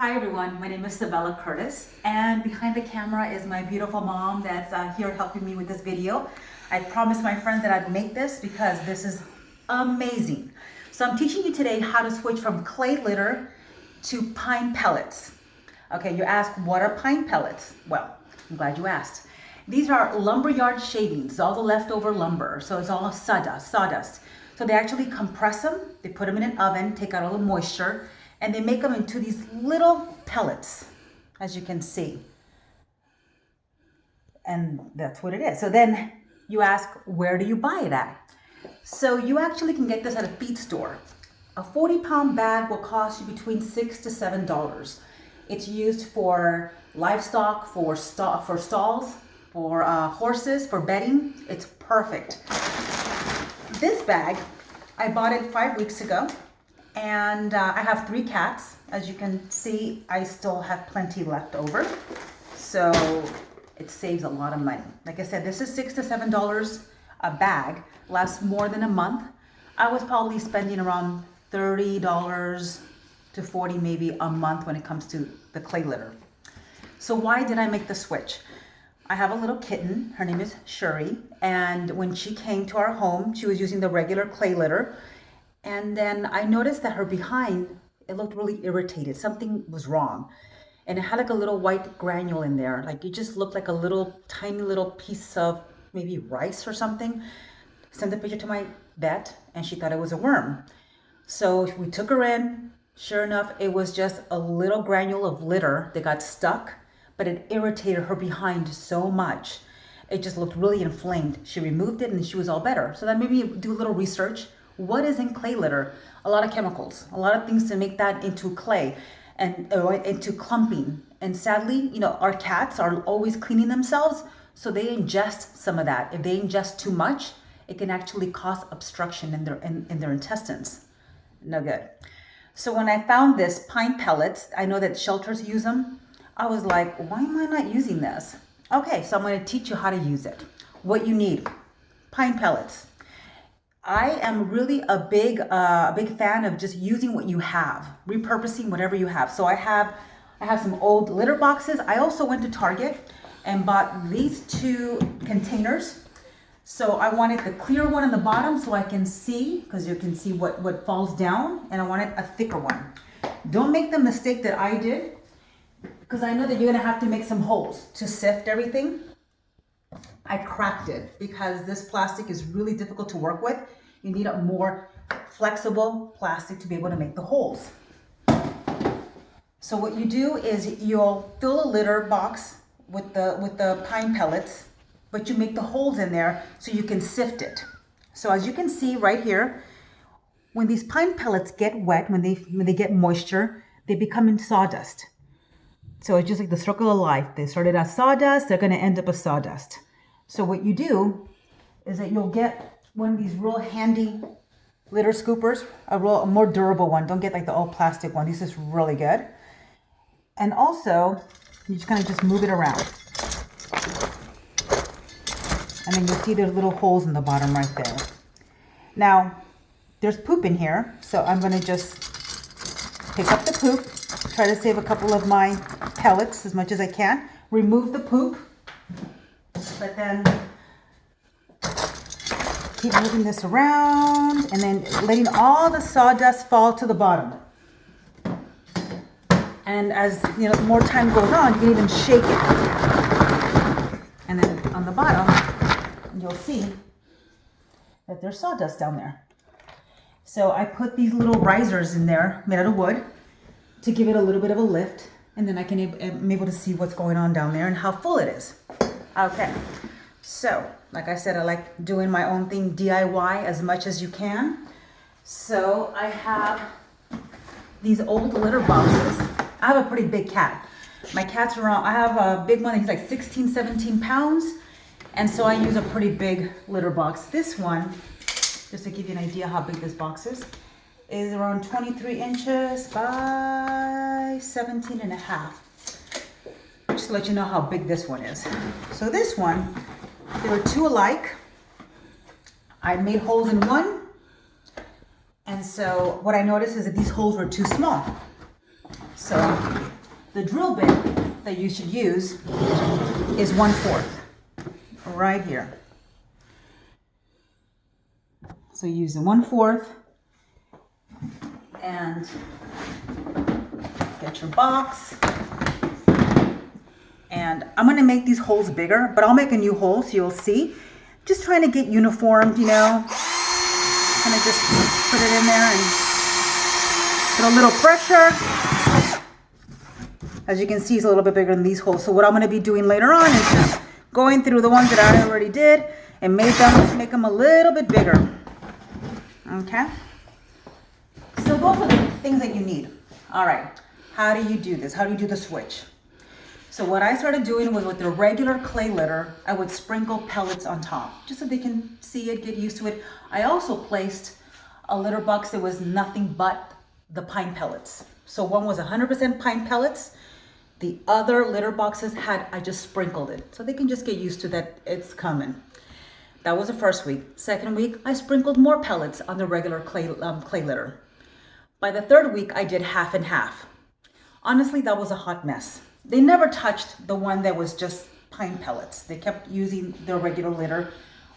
Hi everyone, my name is Sabella Curtis, and behind the camera is my beautiful mom that's here helping me with this video. I promised my friends that I'd make this because this is amazing. So I'm teaching you today how to switch from clay litter to pine pellets. Okay, you ask, what are pine pellets? Well, I'm glad you asked. These are lumberyard shavings, all the leftover lumber, so it's all sawdust. So they actually compress them, they put them in an oven, take out all the moisture, and they make them into these little pellets, as you can see. And that's what it is. So then you ask, where do you buy it at? So you actually can get this at a feed store. A 40-pound bag will cost you between $6 to $7. It's used for livestock, for stalls, for horses, for bedding. It's perfect. This bag, I bought it 5 weeks ago. And I have 3 cats. As you can see, I still have plenty left over. So it saves a lot of money. Like I said, this is $6 to $7 a bag, lasts more than a month. I was probably spending around $30 to $40 maybe a month when it comes to the clay litter. So why did I make the switch? I have a little kitten, her name is Shuri, and when she came to our home, she was using the regular clay litter. And then I noticed that her behind, it looked really irritated. Something was wrong. And it had like a little white granule in there. Like it just looked like a little, tiny little piece of maybe rice or something. Sent a picture to my vet and she thought it was a worm. So we took her in. Sure enough, it was just a little granule of litter that got stuck, but it irritated her behind so much. It just looked really inflamed. She removed it and she was all better. So then maybe do a little research. What is in clay litter? A lot of chemicals, a lot of things to make that into clay and into clumping. And sadly, our cats are always cleaning themselves, so they ingest some of that. If they ingest too much, it can actually cause obstruction in their intestines. No good. So when I found this pine pellets, I know that shelters use them. I was like, why am I not using this? Okay, so I'm going to teach you how to use it. What you need: pine pellets. I am really a big fan of just using what you have, repurposing whatever you have. So I have some old litter boxes. I also went to Target and bought these 2 containers. So I wanted the clear one on the bottom so I can see, because you can see what falls down, and I wanted a thicker one. Don't make the mistake that I did, because I know that you're gonna have to make some holes to sift everything. I cracked it because this plastic is really difficult to work with. You need a more flexible plastic to be able to make the holes. So what you do is you'll fill a litter box with the pine pellets, but you make the holes in there so you can sift it. So as you can see right here, when these pine pellets get wet, when they get moisture, they become in sawdust. So it's just like the circle of life. They started as sawdust, they're gonna end up as sawdust. So what you do is that you'll get one of these real handy litter scoopers, a more durable one. Don't get like the old plastic one. This is really good. And also, you just kind of just move it around. And then you'll see there's little holes in the bottom right there. Now, there's poop in here, so I'm gonna just pick up the poop, try to save a couple of my pellets as much as I can, remove the poop, but then keep moving this around and then letting all the sawdust fall to the bottom. And as the more time goes on, you can even shake it. And then on the bottom, you'll see that there's sawdust down there. So I put these little risers in there made out of wood to give it a little bit of a lift, and then I'm able to see what's going on down there and how full it is. Okay, so like I said, I like doing my own thing DIY as much as you can. So I have these old litter boxes. I have a pretty big cat. My cat's around, I have a big one, he's like 16, 17 pounds. And so I use a pretty big litter box. This one, just to give you an idea how big this box is around 23 inches by 17 and a half. Just to let you know how big this one is. So this one, there were 2 alike. I made holes in one. And so what I noticed is that these holes were too small. So The drill bit that you should use is 1/4, right here. So use the 1/4 and get your box. And I'm gonna make these holes bigger, but I'll make a new hole so you'll see. Just trying to get uniformed, you know. Kind of just put it in there and put a little pressure. As you can see, it's a little bit bigger than these holes. So what I'm gonna be doing later on is just going through the ones that I already did and make them a little bit bigger. Okay? So those are the things that you need. All right, how do you do this? How do you do the switch? So what I started doing was with the regular clay litter, I would sprinkle pellets on top, just so they can see it, get used to it. I also placed a litter box that was nothing but the pine pellets. So one was 100% pine pellets. The other litter boxes I just sprinkled it, so they can just get used to that it's coming. That was the first week. Second week, I sprinkled more pellets on the regular clay litter. By the third week, I did half and half. Honestly, that was a hot mess. They never touched the one that was just pine pellets. They kept using their regular litter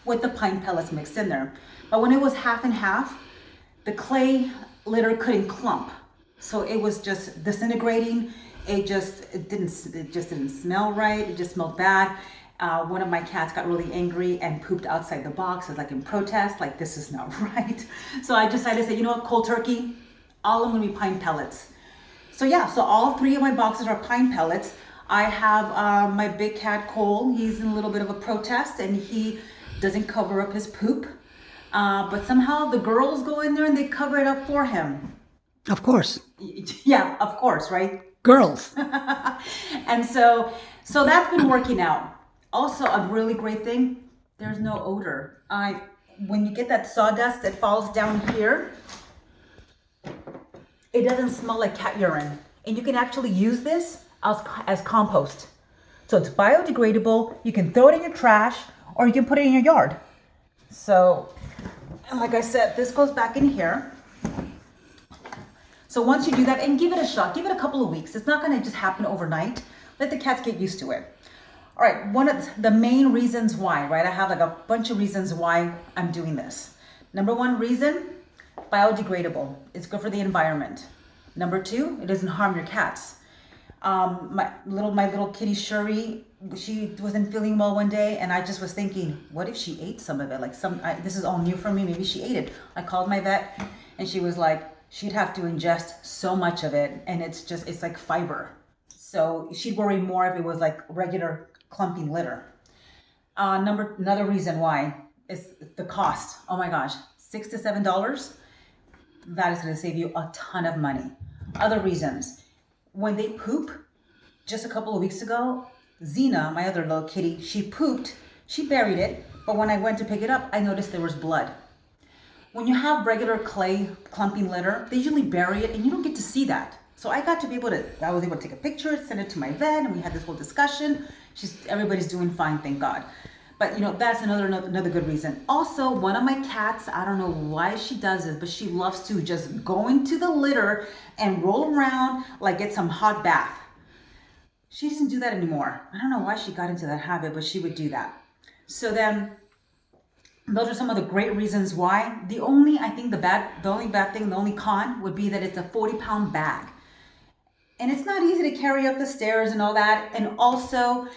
with the pine pellets mixed in there. But when it was half and half, the clay litter couldn't clump. So it was just disintegrating. It just didn't smell right. It just smelled bad. One of my cats got really angry and pooped outside the box. It was like in protest, like this is not right. So I decided to say, you know what, cold turkey, all of them gonna be pine pellets. So yeah, so all 3 of my boxes are pine pellets. I have my big cat Cole. He's in a little bit of a protest and he doesn't cover up his poop. But somehow the girls go in there and they cover it up for him. Of course. Yeah, of course, right? Girls. And so that's been working out. Also, a really great thing, there's no odor. When you get that sawdust that falls down here, it doesn't smell like cat urine. And you can actually use this as compost. So it's biodegradable. You can throw it in your trash or you can put it in your yard. So, and like I said, this goes back in here. So once you do that, and give it a shot, give it a couple of weeks. It's not gonna just happen overnight. Let the cats get used to it. All right, one of the main reasons why, right? I have like a bunch of reasons why I'm doing this. Number 1 reason, biodegradable. It's good for the environment. Number 2, it doesn't harm your cats. My little kitty Shuri, she wasn't feeling well one day, and I just was thinking, what if she ate some of it? Like this is all new for me. Maybe she ate it. I called my vet, and she was like, she'd have to ingest so much of it, and it's like fiber. So she'd worry more if it was like regular clumping litter. Another reason why is the cost. Oh my gosh, $6 to $7. That is going to save you a ton of money. Other reasons, when they poop, just a couple of weeks ago, Xena, my other little kitty, she pooped, she buried it, but when I went to pick it up, I noticed there was blood. When you have regular clay clumping litter, they usually bury it and you don't get to see that. So I was able to take a picture, send it to my vet, and we had this whole discussion. Everybody's doing fine, thank God. But that's another good reason. Also, one of my cats, I don't know why she does this, but she loves to just go into the litter and roll around like get some hot bath. She doesn't do that anymore. I don't know why she got into that habit, but she would do that. So then, those are some of the great reasons why. The only con would be that it's a 40-pound bag. And it's not easy to carry up the stairs and all that. And also,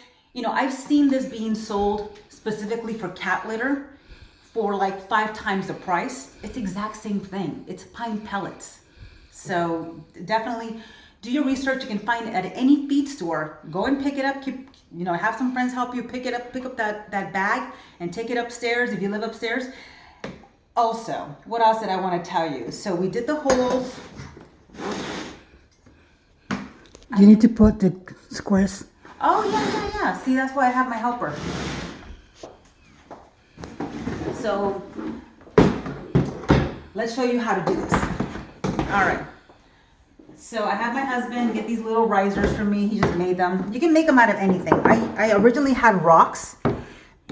I've seen this being sold specifically for cat litter for like 5 times the price. It's the exact same thing. It's pine pellets. So definitely do your research. You can find it at any feed store. Go and pick it up. Have some friends help you pick up that bag and take it upstairs if you live upstairs. Also, what else did I want to tell you? So we did the holes. You need to put the squares. Oh, yeah. See, that's why I have my helper. So, let's show you how to do this. All right. So I had my husband get these little risers for me. He just made them. You can make them out of anything. I originally had rocks,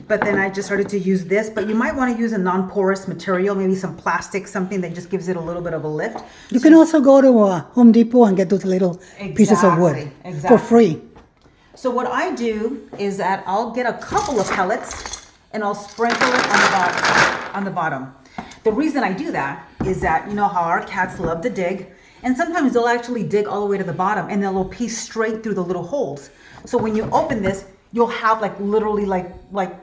but then I just started to use this. But you might want to use a non-porous material, maybe some plastic, something that just gives it a little bit of a lift. You can also go to Home Depot and get those little pieces of wood for free. So what I do is that I'll get a couple of pellets and I'll sprinkle it on the bottom. The reason I do that is that you know how our cats love to dig, and sometimes they'll actually dig all the way to the bottom and they'll pee straight through the little holes. So when you open this, you'll have like literally like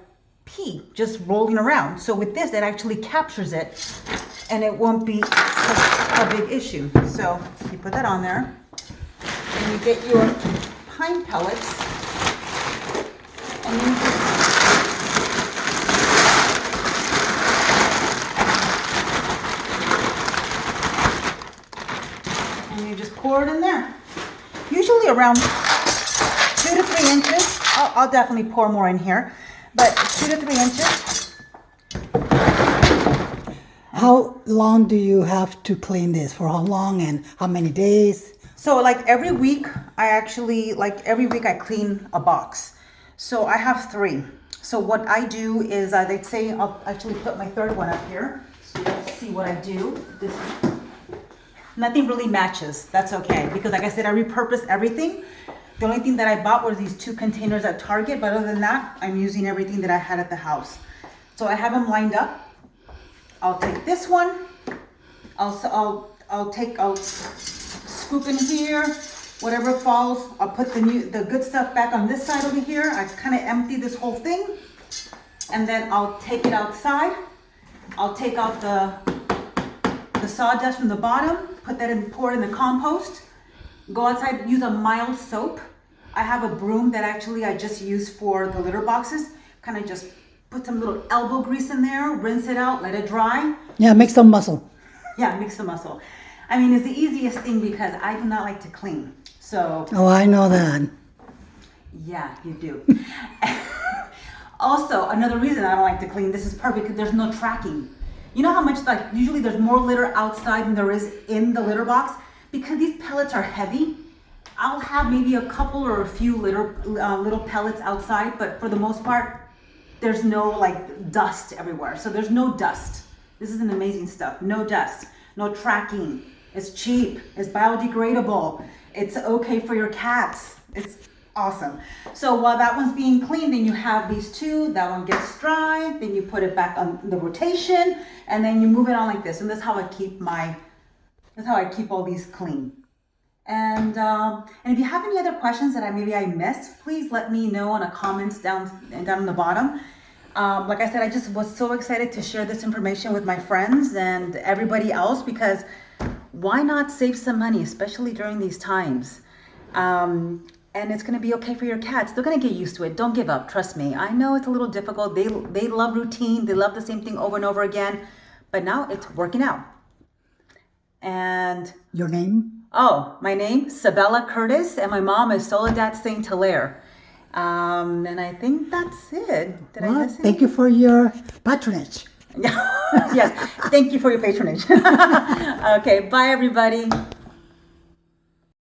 pee just rolling around. So with this, it actually captures it and it won't be such a big issue. So you put that on there and you get your pine pellets and then you just pour it in there. Usually around 2 to 3 inches. I'll definitely pour more in here, but 2 to 3 inches. How long do you have to clean this? For how long and how many days? So like every week, I clean a box. So I have 3. So what I do is they'd say I'll actually put my third one up here. So let's see what I do. Nothing really matches. That's okay, because like I said, I repurpose everything. The only thing that I bought were these 2 containers at Target, but other than that, I'm using everything that I had at the house. So I have them lined up. I'll take this one. I'll scoop in here, whatever falls. I'll put the good stuff back on this side over here. I kind of empty this whole thing, and then I'll take it outside. I'll take out the sawdust from the bottom, put that in, pour it in the compost. Go outside, use a mild soap. I have a broom that actually I just use for the litter boxes. Kind of just put some little elbow grease in there, rinse it out, let it dry. Yeah, make some muscle. Yeah, mix the muscle. I mean, it's the easiest thing because I do not like to clean. So. Oh, I know that. Yeah, you do. Also, another reason I don't like to clean, this is perfect because there's no tracking. You know how much, like, usually there's more litter outside than there is in the litter box? Because these pellets are heavy, I'll have maybe a couple or a few little pellets outside, but for the most part, there's no like dust everywhere. So there's no dust. This is an amazing stuff. No dust, no tracking. It's cheap, it's biodegradable. It's okay for your cats. It's awesome. So while that one's being cleaned, then you have these 2, that one gets dry, then you put it back on the rotation, and then you move it on like this. And that's how I keep all these clean. And if you have any other questions that maybe I missed, please let me know on the comments down on the bottom. Like I said, I just was so excited to share this information with my friends and everybody else, because why not save some money, especially during these times? And it's going to be okay for your cats. They're going to get used to it. Don't give up. Trust me. I know it's a little difficult. They love routine. They love the same thing over and over again. But now it's working out. And your name? Oh, my name, Sabella Curtis, and my mom is Soledad Saint Hilaire. And I think that's it. Did I miss it? Thank you for your patronage. Yes, thank you for your patronage. Okay, bye everybody.